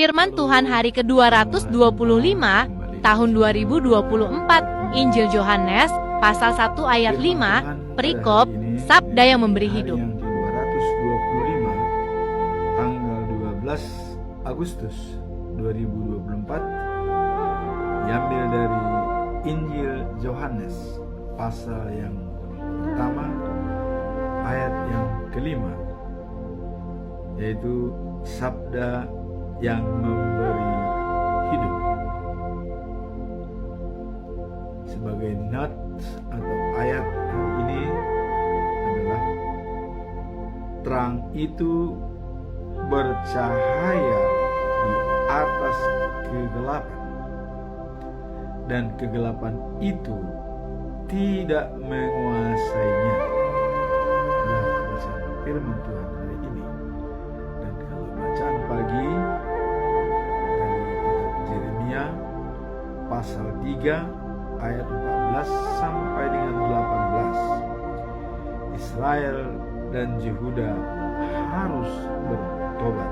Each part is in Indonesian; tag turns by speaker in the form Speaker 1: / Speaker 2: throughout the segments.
Speaker 1: Firman Tuhan hari ke-225 tahun 2024, Injil Yohanes pasal 1 ayat 5, perikop Sabda yang memberi hidup.
Speaker 2: Yang ke-225 tanggal 12 Agustus 2024 diambil dari Injil Yohanes pasal yang pertama ayat yang kelima, yaitu Sabda yang memberi hidup. Sebagai notes atau ayat hari ini adalah: terang itu bercahaya di atas kegelapan, dan kegelapan itu tidak menguasainya. Nah, baca firman Tuhan hari ini. Dan kalau bacaan pagi dari kitab Yeremia pasal 3 ayat 14 sampai dengan 18, Israel dan Yehuda harus bertobat.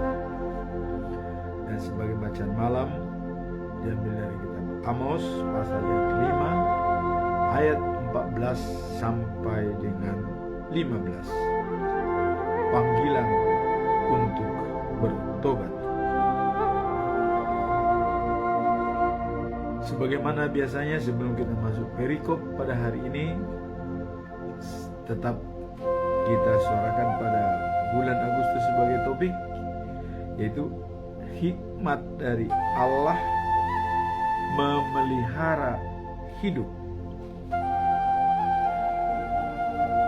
Speaker 2: Dan sebagai bacaan malam diambil dari kitab Amos pasal yang kelima ayat 14 sampai dengan 15, panggilan untuk bertobat. Sebagaimana biasanya, sebelum kita masuk perikop pada hari ini, tetap kita suarakan pada bulan Agustus sebagai topik, yaitu hikmat dari Allah memelihara hidup.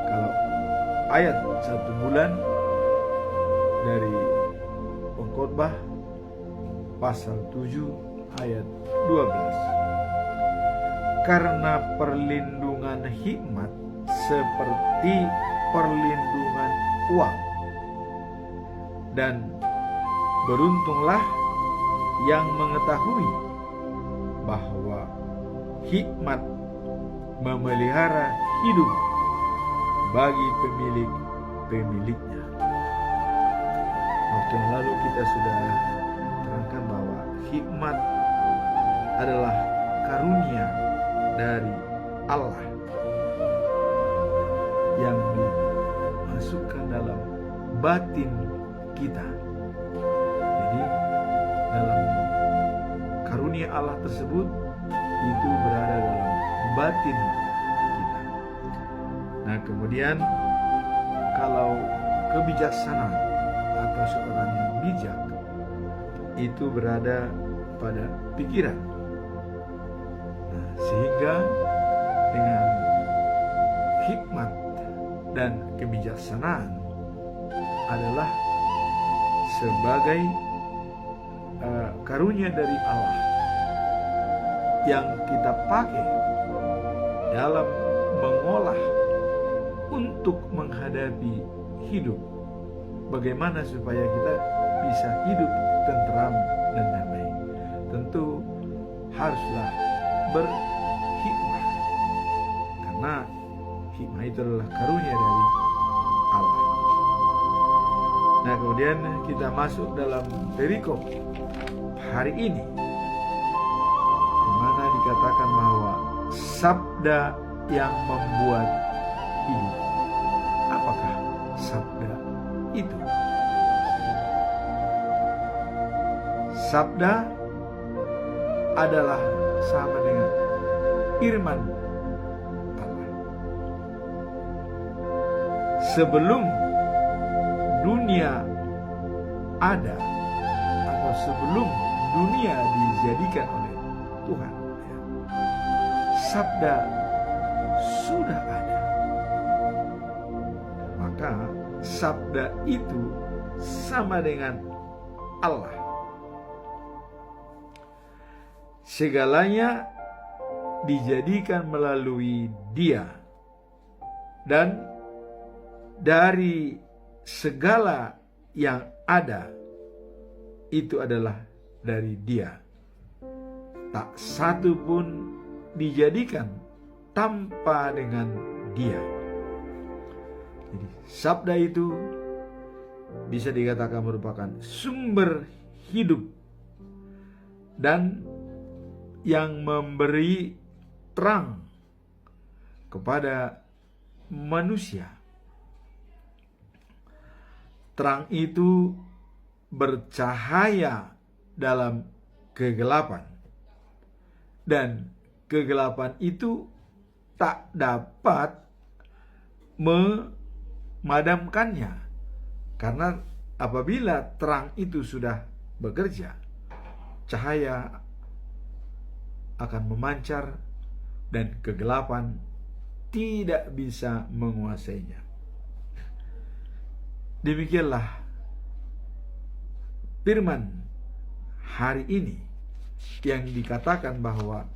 Speaker 2: Kalau ayat 1 bulan dari Pengkhotbah pasal 7 ayat 12, karena perlindungan hikmat seperti perlindungan uang, dan beruntunglah yang mengetahui bahwa hikmat memelihara hidup bagi pemilik-pemiliknya. Waktu yang lalu kita sudah terangkan bahwa hikmat adalah karunia dari Allah yang dimasukkan dalam batin kita. Jadi dalam karunia Allah tersebut itu berada dalam batin kita. Nah, kemudian kalau kebijaksanaan atau seorang yang bijak itu berada pada pikiran. Nah, sehingga dengan hikmat dan kebijaksanaan adalah sebagai karunia dari Allah yang kita pakai dalam mengolah untuk menghadapi hidup. Bagaimana supaya kita bisa hidup tentram dan damai? Tentu haruslah berhikmah, karena hikmah itu adalah karunia dari Allah. Nah, kemudian kita masuk dalam perikop hari ini, di mana dikatakan bahwa sabda yang membuat hidup. Apakah sabda itu? Sabda adalah sama dengan firman Allah. Sebelum dunia ada, atau sebelum dunia dijadikan oleh Tuhan, sabda sudah ada. Maka sabda itu sama dengan Allah. Segalanya dijadikan melalui Dia, dan dari segala yang ada itu adalah dari Dia. Tak satu pun dijadikan tanpa dengan Dia. Jadi sabda itu bisa dikatakan merupakan sumber hidup dan yang memberi terang kepada manusia. Terang itu bercahaya dalam kegelapan, dan kegelapan itu tak dapat memadamkannya. Karena apabila terang itu sudah bekerja, cahaya akan memancar dan kegelapan tidak bisa menguasainya. Demikianlah firman hari ini yang dikatakan bahwa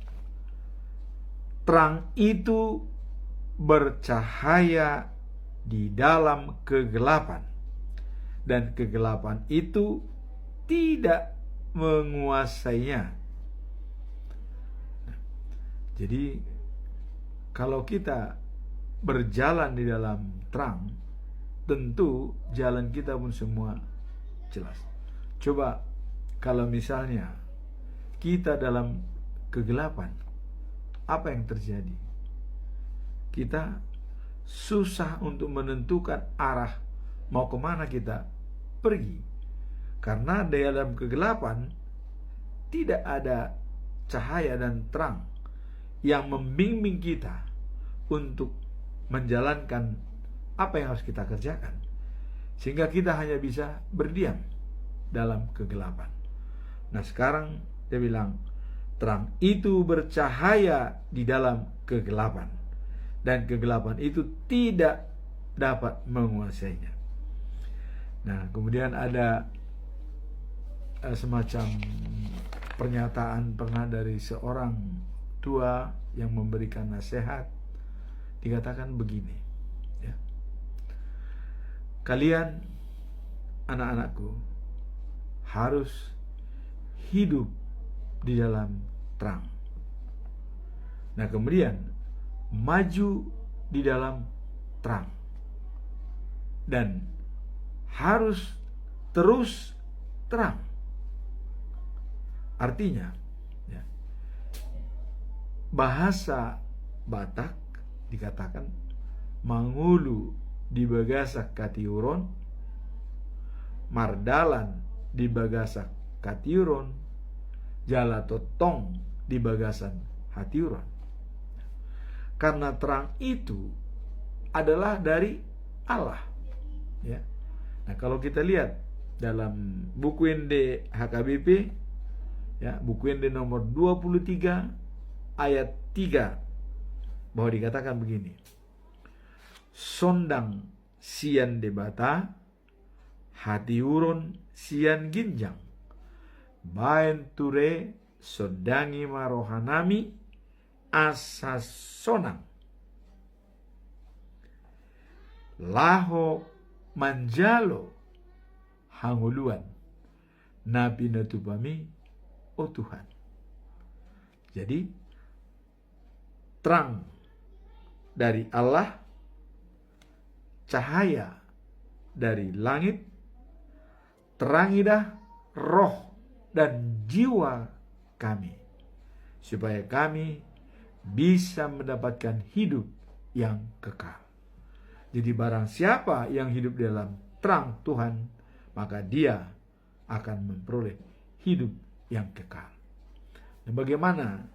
Speaker 2: terang itu bercahaya di dalam kegelapan, dan kegelapan itu tidak menguasainya. Jadi kalau kita berjalan di dalam terang, tentu jalan kita pun semua jelas. Coba kalau misalnya kita dalam kegelapan, apa yang terjadi? Kita susah untuk menentukan arah mau kemana kita pergi, karena di dalam kegelapan tidak ada cahaya dan terang yang membimbing kita untuk menjalankan apa yang harus kita kerjakan, sehingga kita hanya bisa berdiam dalam kegelapan. Nah, sekarang dia bilang terang itu bercahaya di dalam kegelapan, dan kegelapan itu tidak dapat menguasainya. Nah, kemudian ada semacam pernyataan pernah dari seorang tua yang memberikan nasihat. Dikatakan begini, ya, kalian anak-anakku harus hidup di dalam terang. Nah, kemudian maju di dalam terang, dan harus terus terang. Artinya, ya, bahasa Batak dikatakan mangulu di bagasak katiuron, mardalan di bagasak katiuron, jalatotong di bagasan hatiuron. Karena terang itu adalah dari Allah, ya. Nah, kalau kita lihat dalam buku ND HKBP, ya, buku ND nomor 23 ayat 3, bahwa dikatakan begini: sondang sian debata, hati urun sian ginjang, baen ture sodangi marohanami asas sonang, laho manjalo hanguluan nabi natupami oh Tuhan. Jadi terang dari Allah, cahaya dari langit, terangidah roh dan jiwa kami, supaya kami bisa mendapatkan hidup yang kekal. Jadi barang siapa yang hidup dalam terang Tuhan, maka dia akan memperoleh hidup yang kekal. Dan bagaimana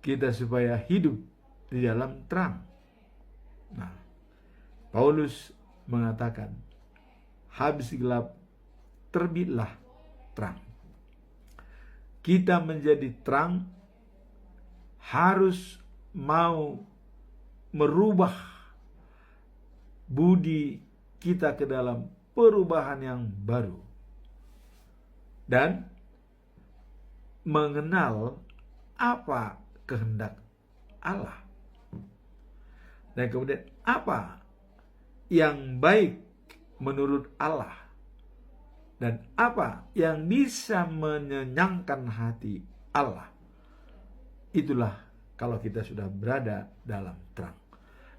Speaker 2: kita supaya hidup di dalam terang? Nah, Paulus mengatakan, habis gelap terbitlah terang. Kita menjadi terang harus mau merubah budi kita ke dalam perubahan yang baru, dan mengenal apa kehendak Allah, dan kemudian apa yang baik menurut Allah, dan apa yang bisa menyenangkan hati Allah. Itulah kalau kita sudah berada dalam terang.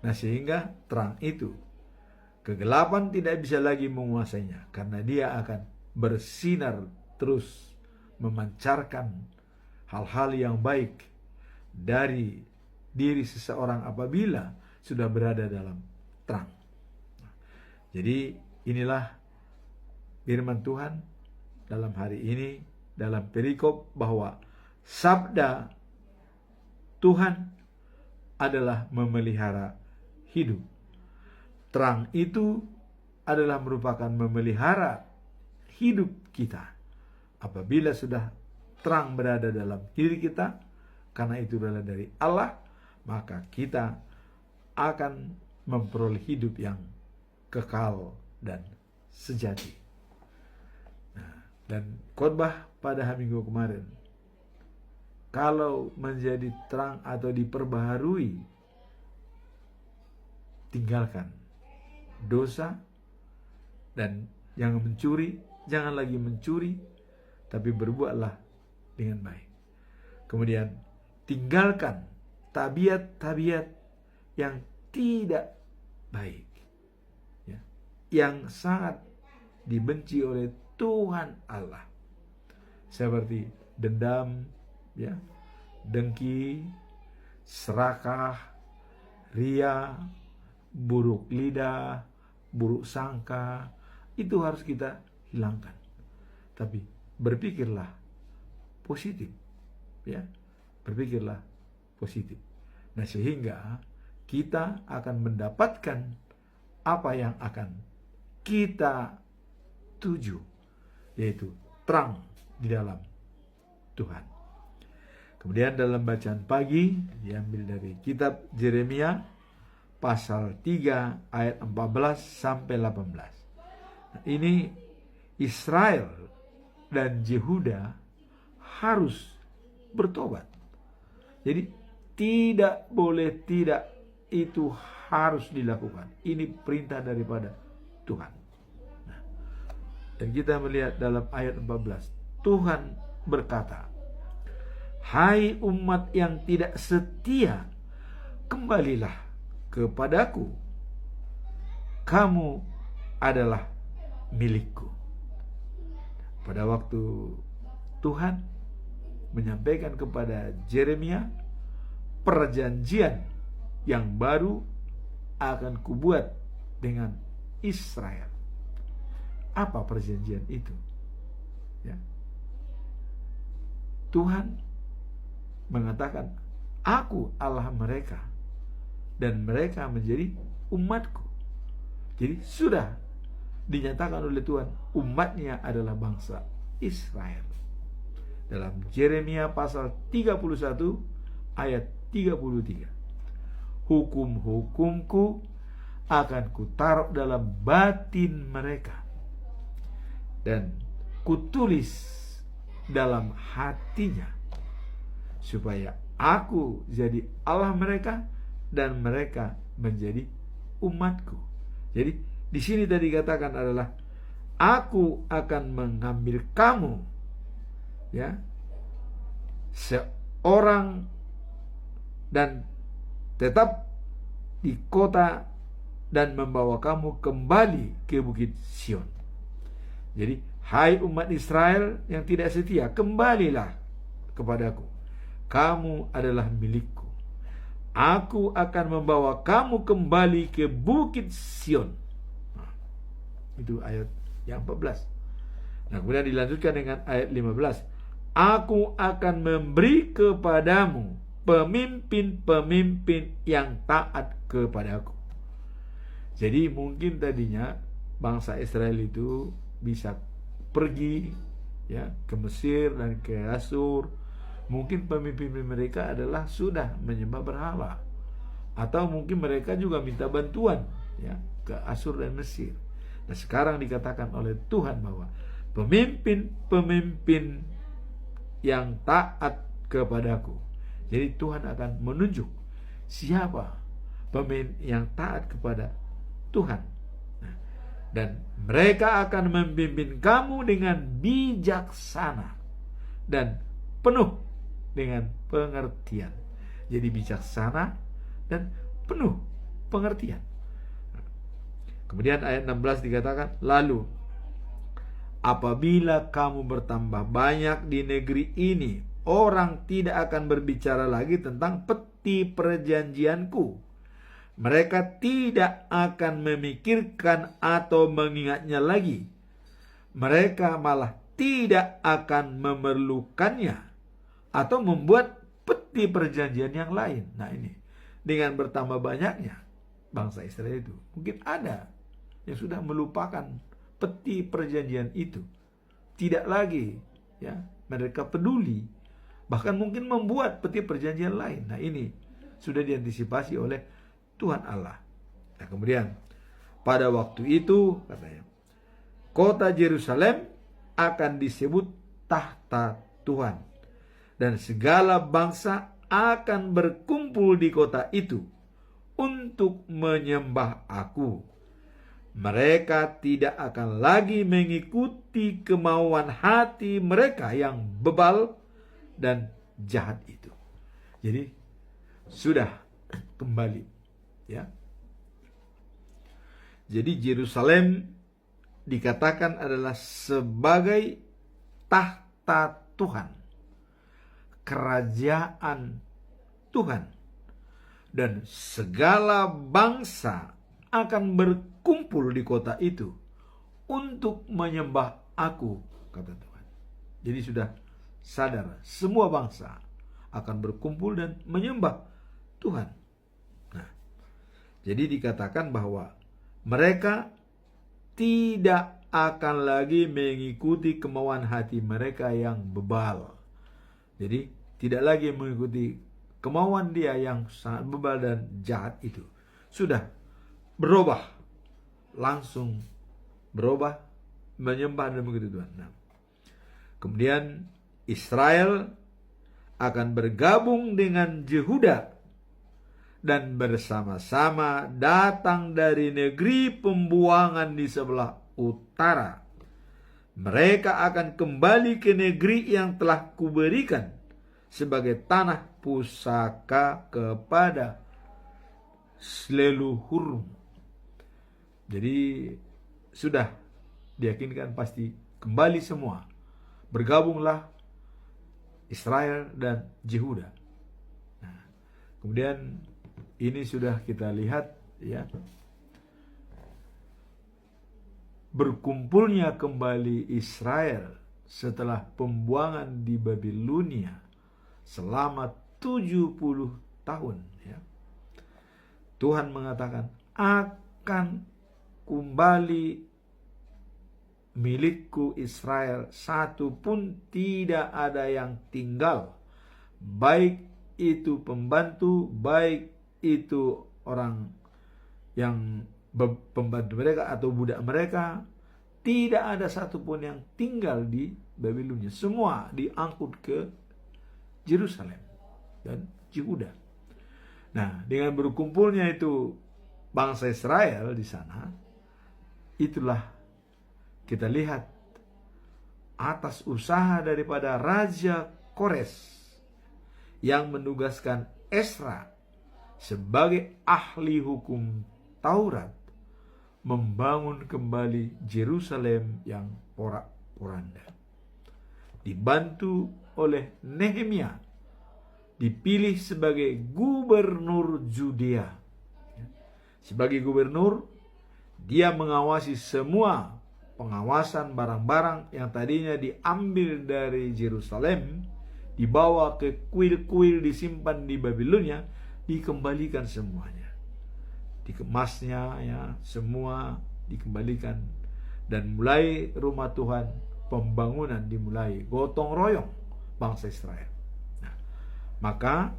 Speaker 2: Nah, sehingga terang itu, kegelapan tidak bisa lagi menguasainya, karena dia akan bersinar terus, memancarkan hal-hal yang baik dari diri seseorang apabila sudah berada dalam terang. Jadi inilah firman Tuhan dalam hari ini dalam perikop, bahwa sabda Tuhan adalah memelihara hidup. Terang itu adalah merupakan memelihara hidup kita. Apabila sudah terang berada dalam diri kita, karena itu adalah dari Allah, maka kita akan memperoleh hidup yang kekal dan sejati. Nah, dan khotbah pada hari Minggu kemarin, kalau menjadi terang atau diperbaharui, tinggalkan dosa, dan jangan mencuri, jangan lagi mencuri, tapi berbuatlah dengan baik. Kemudian tinggalkan tabiat-tabiat yang tidak baik, ya, yang sangat dibenci oleh Tuhan Allah, seperti dendam, ya, dengki, serakah, ria, buruk lidah, buruk sangka. Itu harus kita hilangkan. Tapi berpikirlah positif, ya, berpikirlah positif. Nah, sehingga kita akan mendapatkan apa yang akan kita tuju, yaitu terang di dalam Tuhan. Kemudian dalam bacaan pagi diambil dari kitab Yeremia pasal 3 ayat 14 sampai 18. Nah, ini Israel dan Yehuda harus bertobat. Jadi tidak boleh tidak, itu harus dilakukan. Ini perintah daripada Tuhan. Nah, dan kita melihat dalam ayat 14, Tuhan berkata, "Hai umat yang tidak setia, kembalilah kepadaku. Kamu adalah milikku." Pada waktu Tuhan menyampaikan kepada Yeremia, perjanjian yang baru akan kubuat dengan Israel. Apa perjanjian itu? Ya. Tuhan mengatakan, "Aku Allah mereka dan mereka menjadi umatku." Jadi sudah dinyatakan oleh Tuhan, umatnya adalah bangsa Israel. Dalam Yeremia pasal 31 ayat 33. "Hukum-hukumku akan kutaruh dalam batin mereka dan kutulis dalam hatinya, supaya aku jadi Allah mereka dan mereka menjadi umatku." Jadi di sini tadi katakan adalah, aku akan mengambil kamu, ya, seorang, dan tetap di kota, dan membawa kamu kembali ke Bukit Sion. Jadi, hai umat Israel yang tidak setia, kembalilah kepadaku. Kamu adalah milikku. Aku akan membawa kamu kembali ke Bukit Sion. Nah, itu ayat yang 14. Nah, kemudian dilanjutkan dengan ayat 15. Aku akan memberi kepadamu pemimpin-pemimpin yang taat kepadaku. Jadi mungkin tadinya bangsa Israel itu bisa pergi, ya, ke Mesir dan ke Asyur. Mungkin pemimpin mereka adalah sudah menyembah berhala, atau mungkin mereka juga minta bantuan, ya, ke Asyur dan Mesir. Nah, sekarang dikatakan oleh Tuhan bahwa pemimpin-pemimpin yang taat kepadaku. Jadi Tuhan akan menunjuk siapa pemimpin yang taat kepada Tuhan. Nah, dan mereka akan membimbing kamu dengan bijaksana dan penuh dengan pengertian. Jadi bijaksana dan penuh pengertian. Kemudian ayat 16 dikatakan, "Lalu apabila kamu bertambah banyak di negeri ini orang tidak akan berbicara lagi tentang peti perjanjianku. Mereka tidak akan memikirkan atau mengingatnya lagi. Mereka malah tidak akan memerlukannya atau membuat peti perjanjian yang lain. Nah ini, dengan bertambah banyaknya bangsa Israel itu, mungkin ada yang sudah melupakan peti perjanjian itu. Tidak lagi ya mereka peduli, bahkan mungkin membuat peti perjanjian lain. Nah ini sudah diantisipasi oleh Tuhan Allah. Nah kemudian pada waktu itu katanya, kota Yerusalem akan disebut tahta Tuhan, dan segala bangsa akan berkumpul di kota itu untuk menyembah Aku. Mereka tidak akan lagi mengikuti kemauan hati mereka yang bebal dan jahat itu. Jadi sudah kembali, ya. Jadi Yerusalem dikatakan adalah sebagai tahta Tuhan, kerajaan Tuhan, dan segala bangsa akan berkumpul di kota itu untuk menyembah Aku, kata Tuhan. Jadi sudah sadar, semua bangsa akan berkumpul dan menyembah Tuhan. Nah, jadi dikatakan bahwa mereka tidak akan lagi mengikuti kemauan hati mereka yang bebal. Jadi tidak lagi mengikuti kemauan dia yang sangat bebal dan jahat itu. Sudah berubah, langsung berubah, menyembah dan mengikuti Tuhan. Nah, kemudian Israel akan bergabung dengan Yehuda dan bersama-sama datang dari negeri pembuangan di sebelah utara. Mereka akan kembali ke negeri yang telah kuberikan sebagai tanah pusaka kepada leluhurmu. Jadi sudah diyakinkan pasti kembali semua. Bergabunglah Israel dan Yehuda. Nah, kemudian ini sudah kita lihat, ya, berkumpulnya kembali Israel setelah pembuangan di Babilonia selama 70 tahun, ya. Tuhan mengatakan akan kembali milikku Israel, satu pun tidak ada yang tinggal, baik itu pembantu, baik itu orang yang pembantu mereka atau budak mereka, tidak ada satupun yang tinggal di Babilonia. Semua diangkut ke Yerusalem dan Yehuda. Nah, dengan berkumpulnya itu bangsa Israel di sana, itulah kita lihat atas usaha daripada Raja Kores yang menugaskan Ezra sebagai ahli hukum Taurat membangun kembali Yerusalem yang porak-poranda. Dibantu oleh Nehemia, dipilih sebagai gubernur Yudea. Sebagai gubernur, dia mengawasi semua pengawasan barang-barang yang tadinya diambil dari Yerusalem, dibawa ke kuil-kuil disimpan di Babilonia, dikembalikan semuanya, dikemasnya, ya, semua dikembalikan, dan mulai rumah Tuhan, pembangunan dimulai gotong royong bangsa Israel. Nah, maka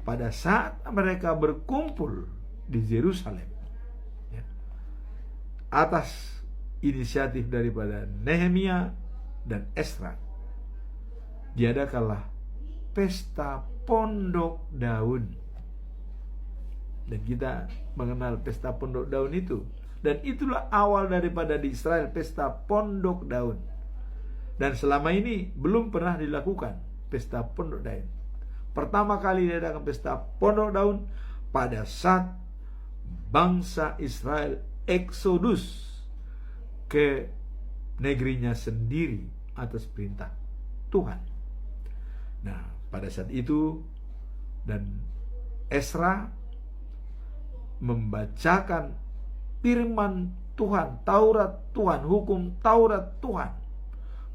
Speaker 2: pada saat mereka berkumpul di Yerusalem, ya, atas inisiatif daripada Nehemia dan Ezra, diadakanlah pesta Pondok Daun. Dan kita mengenal pesta Pondok Daun itu. Dan itulah awal daripada di Israel pesta Pondok Daun. Dan selama ini belum pernah dilakukan pesta Pondok Daun. Pertama kali diadakan pesta Pondok Daun pada saat bangsa Israel eksodus ke negerinya sendiri atas perintah Tuhan. Nah, pada saat itu, dan Esra membacakan firman Tuhan, Taurat Tuhan, hukum Taurat Tuhan,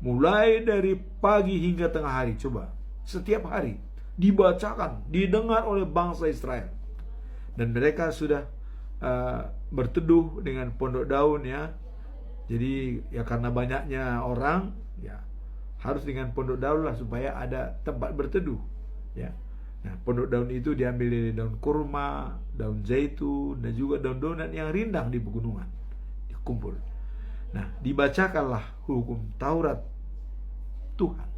Speaker 2: mulai dari pagi hingga tengah hari. Coba, setiap hari dibacakan, didengar oleh bangsa Israel. Dan mereka sudah berteduh dengan pondok daun, ya. Jadi ya karena banyaknya orang, ya harus dengan pondok daun lah supaya ada tempat berteduh, ya. Nah, pondok daun itu diambil dari daun kurma, daun zaitun, dan juga daun-daunan yang rindang di pegunungan, dikumpul. Nah, dibacakanlah hukum Taurat Tuhan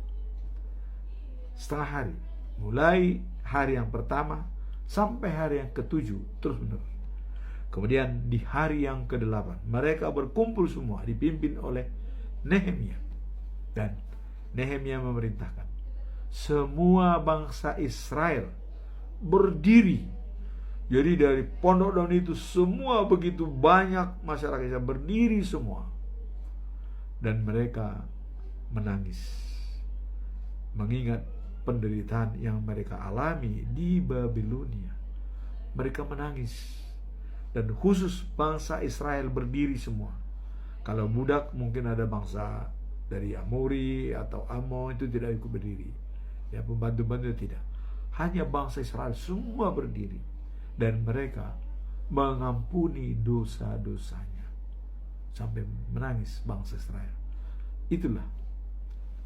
Speaker 2: setengah hari, mulai hari yang pertama sampai hari yang ketujuh, terus menerus. Kemudian di hari yang ke-8 mereka berkumpul semua, dipimpin oleh Nehemia. Dan Nehemia memerintahkan semua bangsa Israel berdiri. Jadi dari pondok daun itu semua, begitu banyak masyarakat Israel berdiri semua. Dan mereka menangis, mengingat penderitaan yang mereka alami di Babilonia. Mereka menangis. Dan khusus bangsa Israel berdiri semua. Kalau budak mungkin ada bangsa dari Amori atau Amon, itu tidak ikut berdiri. Ya, pembantu-pembantu tidak. Hanya bangsa Israel semua berdiri. Dan mereka mengampuni dosa-dosanya. Sampai menangis bangsa Israel. Itulah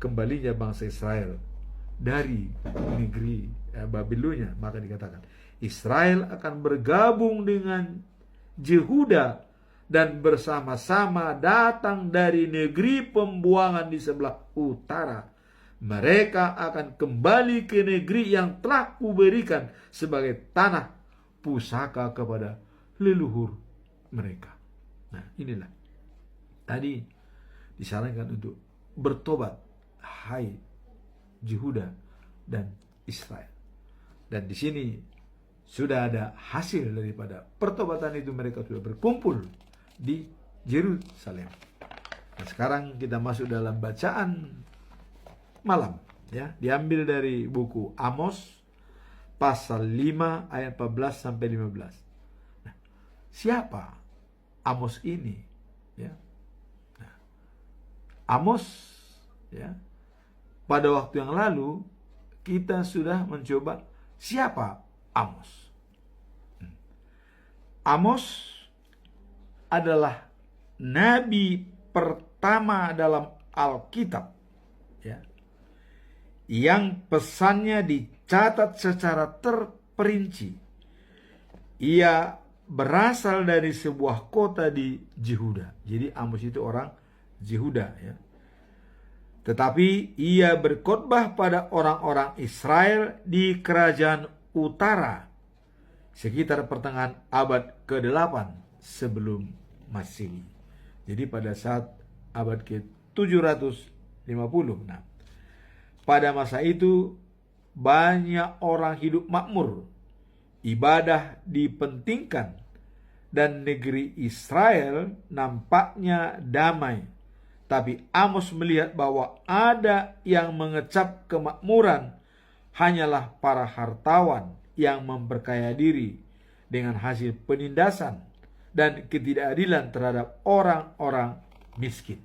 Speaker 2: kembalinya bangsa Israel dari negeri Babilonia. Maka dikatakan Israel akan bergabung dengan Yehuda dan bersama-sama datang dari negeri pembuangan di sebelah utara. Mereka akan kembali ke negeri yang telah kuberikan sebagai tanah pusaka kepada leluhur mereka. Nah, inilah tadi disarankan untuk bertobat, hai Yehuda dan Israel. Dan di sini sudah ada hasil daripada pertobatan itu. Mereka sudah berkumpul di Yerusalem. Nah, sekarang kita masuk dalam bacaan malam, ya, diambil dari buku Amos pasal 5 ayat 14 sampai 15. Nah, siapa Amos ini, ya? Nah, Amos, ya, pada waktu yang lalu kita sudah mencoba siapa Amos. Amos adalah nabi pertama dalam Alkitab, ya, yang pesannya dicatat secara terperinci. Ia berasal dari sebuah kota di Yehuda. Jadi Amos itu orang Yehuda, ya. Tetapi ia berkhotbah pada orang-orang Israel di kerajaan utara sekitar pertengahan abad ke-8 sebelum Masehi. Jadi pada saat abad ke-750. Nah, pada masa itu banyak orang hidup makmur, ibadah dipentingkan, dan negeri Israel nampaknya damai. Tapi Amos melihat bahwa ada yang mengecap kemakmuran hanyalah para hartawan yang memperkaya diri dengan hasil penindasan dan ketidakadilan terhadap orang-orang miskin.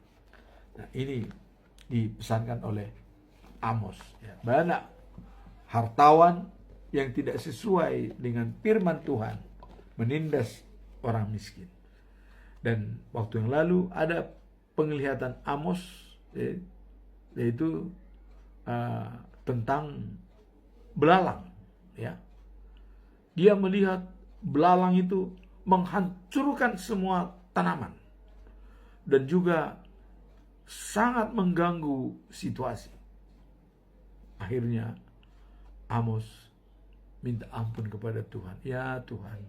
Speaker 2: Nah, ini dipesankan oleh Amos, ya. Banyak hartawan yang tidak sesuai dengan firman Tuhan, menindas orang miskin. Dan waktu yang lalu ada penglihatan Amos, yaitu tentang belalang, ya. Dia melihat belalang itu menghancurkan semua tanaman dan juga sangat mengganggu situasi. Akhirnya Amos minta ampun kepada Tuhan. Ya Tuhan,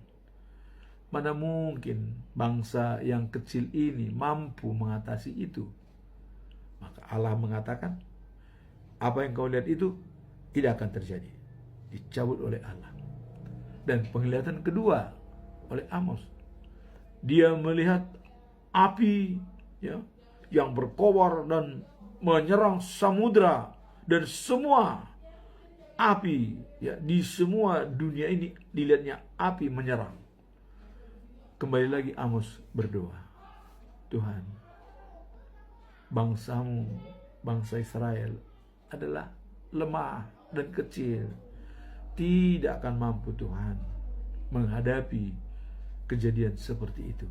Speaker 2: mana mungkin bangsa yang kecil ini mampu mengatasi itu? Maka Allah mengatakan, apa yang kau lihat itu tidak akan terjadi. Dicabut oleh Allah. Dan penglihatan kedua oleh Amos, dia melihat api, ya, yang berkobar dan menyerang samudra dan semua api, ya, di semua dunia ini dilihatnya api menyerang. Kembali lagi Amos berdoa, Tuhan, bangsamu, bangsa Israel adalah lemah dan kecil, tidak akan mampu Tuhan menghadapi kejadian seperti itu.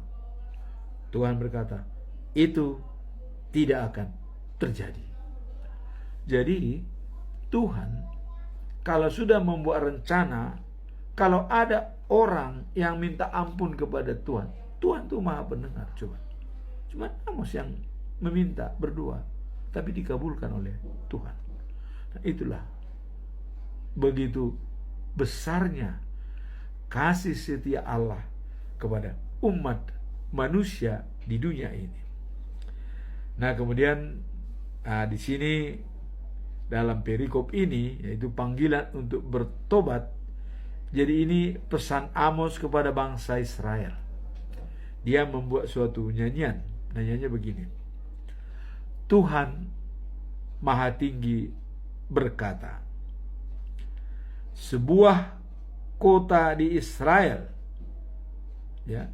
Speaker 2: Tuhan berkata, itu tidak akan terjadi. Jadi Tuhan kalau sudah membuat rencana, kalau ada orang yang minta ampun kepada Tuhan, Tuhan tuh maha pendengar. Cuma Amos yang meminta, berdoa, tapi dikabulkan oleh Tuhan. Nah, itulah begitu besarnya kasih setia Allah kepada umat manusia di dunia ini. Nah, kemudian di sini dalam perikop ini, yaitu panggilan untuk bertobat. Jadi ini pesan Amos kepada bangsa Israel. Dia membuat suatu nyanyian. Nyanyiannya begini. Tuhan Maha Tinggi berkata, sebuah kota di Israel, ya,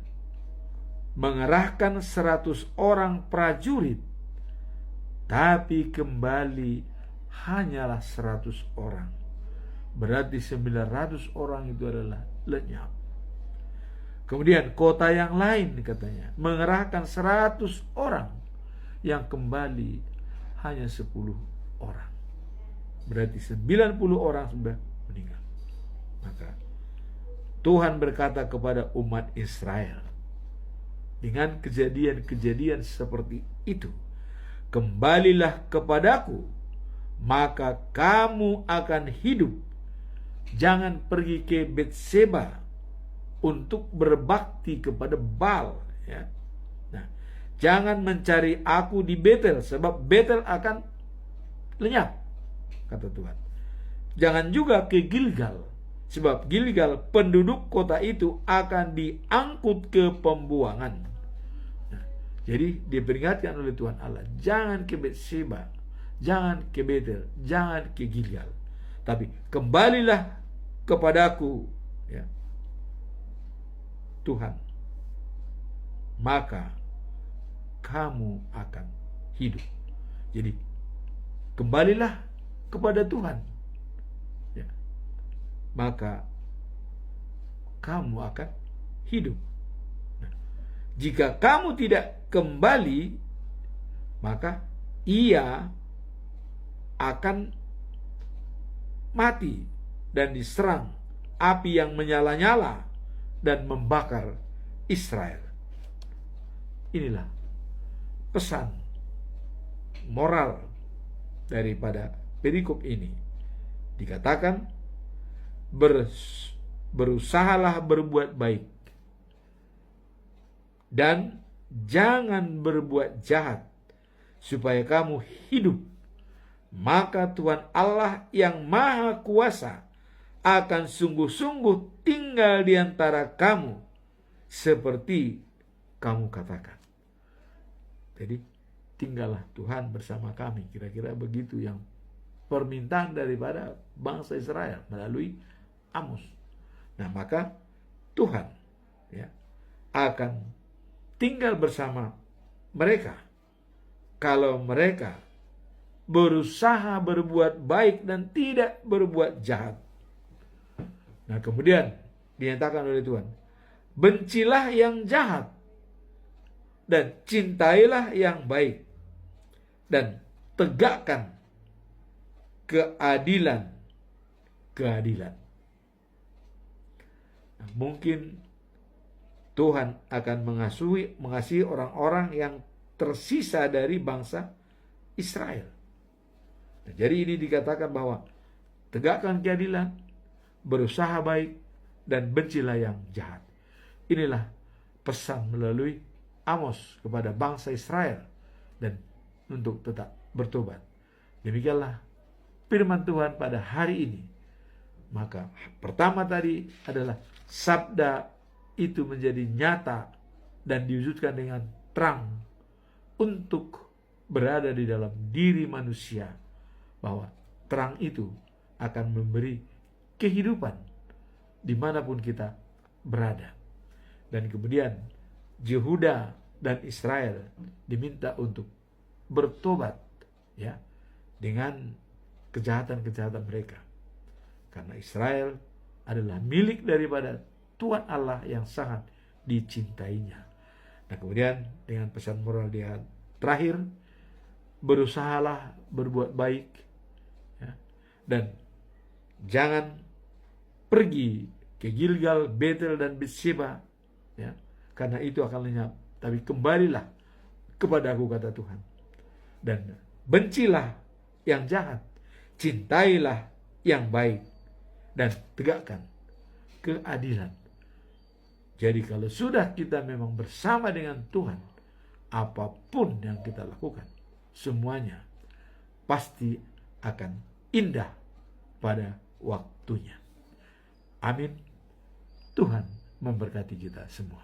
Speaker 2: mengerahkan 100 orang prajurit, tapi kembali hanyalah 100 orang. Berarti 900 orang itu adalah lenyap. Kemudian kota yang lain katanya mengerahkan 100 orang, yang kembali hanya 10 orang. Berarti 90 orang sudah meninggal. Maka Tuhan berkata kepada umat Israel, dengan kejadian-kejadian seperti itu, kembalilah kepadaku, maka kamu akan hidup. Jangan pergi ke Betseba untuk berbakti kepada Baal, ya. Nah, jangan mencari aku di Betel, sebab Betel akan lenyap, kata Tuhan. Jangan juga ke Gilgal, sebab Gilgal, penduduk kota itu, akan diangkut ke pembuangan. Nah, jadi diperingatkan oleh Tuhan Allah, jangan ke Betseba, jangan ke Betel, jangan ke Gilgal, tapi kembalilah kepadaku, ya, Tuhan, maka kamu akan hidup. Jadi kembalilah kepada Tuhan, ya, maka kamu akan hidup. Nah, jika kamu tidak kembali, maka ia akan mati dan diserang api yang menyala-nyala dan membakar Israel. Inilah pesan moral daripada perikop ini. Dikatakan, berusahalah berbuat baik dan jangan berbuat jahat, supaya kamu hidup. Maka Tuhan Allah yang Maha Kuasa akan sungguh-sungguh tinggal di antara kamu, seperti kamu katakan. Jadi tinggallah Tuhan bersama kami. Kira-kira begitu yang permintaan daripada bangsa Israel melalui Amos. Nah, maka Tuhan, ya, akan tinggal bersama mereka kalau mereka berusaha berbuat baik dan tidak berbuat jahat. Nah, kemudian dinyatakan oleh Tuhan, bencilah yang jahat dan cintailah yang baik, dan tegakkan keadilan. Nah, mungkin Tuhan akan mengasihi orang-orang yang tersisa dari bangsa Israel. Nah, jadi ini dikatakan bahwa tegakkan keadilan, berusaha baik, dan bencilah yang jahat. Inilah pesan melalui Amos kepada bangsa Israel, dan untuk tetap bertobat. Demikianlah firman Tuhan pada hari ini. Maka pertama tadi adalah sabda itu menjadi nyata dan diwujudkan dengan terang untuk berada di dalam diri manusia, bahwa terang itu akan memberi kehidupan dimanapun kita berada. Dan kemudian Yehuda dan Israel diminta untuk bertobat, ya, dengan kejahatan-kejahatan mereka. Karena Israel adalah milik daripada Tuhan Allah yang sangat dicintainya. Nah, kemudian dengan pesan moral dia terakhir, berusahalah berbuat baik, ya, dan jangan pergi ke Gilgal, Betel, dan Betseba, ya, karena itu akan lenyap. Tapi kembalilah kepada aku, kata Tuhan, dan bencilah yang jahat, cintailah yang baik, dan tegakkan keadilan. Jadi kalau sudah kita memang bersama dengan Tuhan, apapun yang kita lakukan, semuanya pasti akan indah pada waktunya. Amin. Tuhan memberkati kita semua.